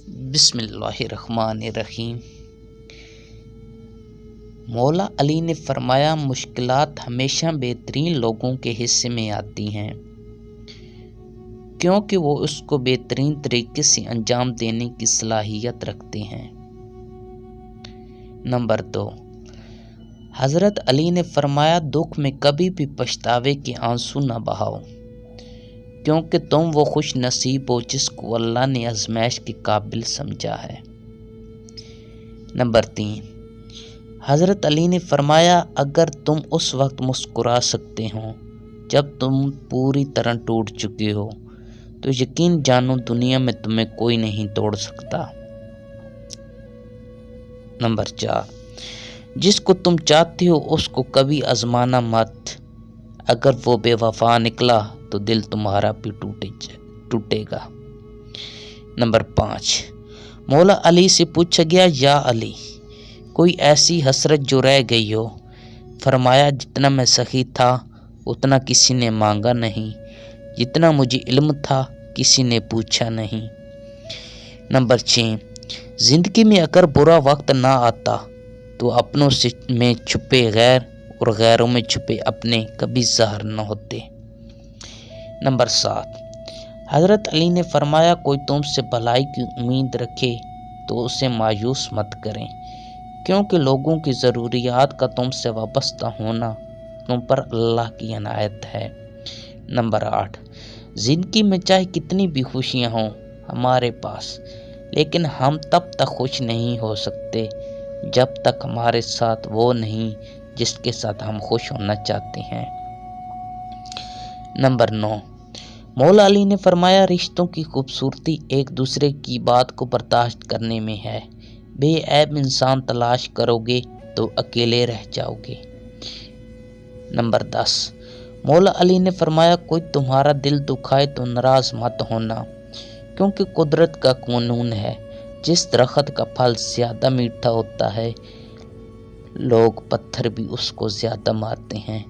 بسم اللہ الرحمن الرحیم۔ مولا علی نے فرمایا مشکلات ہمیشہ بہترین لوگوں کے حصے میں آتی ہیں کیونکہ وہ اس کو بہترین طریقے سے انجام دینے کی صلاحیت رکھتے ہیں۔ نمبر 2، حضرت علی نے فرمایا دکھ میں کبھی بھی پچھتاوے کے آنسو نہ بہاؤ کیونکہ تم وہ خوش نصیب ہو جس کو اللہ نے آزمائش کے قابل سمجھا ہے۔ نمبر 3، حضرت علی نے فرمایا اگر تم اس وقت مسکرا سکتے ہو جب تم پوری طرح ٹوٹ چکے ہو تو یقین جانو دنیا میں تمہیں کوئی نہیں توڑ سکتا۔ نمبر 4، جس کو تم چاہتے ہو اس کو کبھی آزمانا مت، اگر وہ بے وفا نکلا تو دل تمہارا بھی ٹوٹے گا۔ نمبر 5، مولا علی سے پوچھا گیا یا علی کوئی ایسی حسرت جو رہ گئی ہو؟ فرمایا جتنا میں سخی تھا اتنا کسی نے مانگا نہیں، جتنا مجھے علم تھا کسی نے پوچھا نہیں۔ نمبر 6، زندگی میں اگر برا وقت نہ آتا تو اپنوں میں چھپے غیر اور غیروں میں چھپے اپنے کبھی ظاہر نہ ہوتے۔ نمبر 7، حضرت علی نے فرمایا کوئی تم سے بھلائی کی امید رکھے تو اسے مایوس مت کریں کیونکہ لوگوں کی ضروریات کا تم سے وابستہ ہونا تم پر اللہ کی عنایت ہے۔ نمبر 8، زندگی میں چاہے کتنی بھی خوشیاں ہوں ہمارے پاس لیکن ہم تب تک خوش نہیں ہو سکتے جب تک ہمارے ساتھ وہ نہیں جس کے ساتھ ہم خوش ہونا چاہتے ہیں۔ نمبر 9، مولا علی نے فرمایا رشتوں کی خوبصورتی ایک دوسرے کی بات کو برداشت کرنے میں ہے، بے عیب انسان تلاش کرو گے تو اکیلے رہ جاؤ گے۔ نمبر 10، مولا علی نے فرمایا کوئی تمہارا دل دکھائے تو ناراض مت ہونا کیونکہ قدرت کا قانون ہے جس درخت کا پھل زیادہ میٹھا ہوتا ہے لوگ پتھر بھی اس کو زیادہ مارتے ہیں۔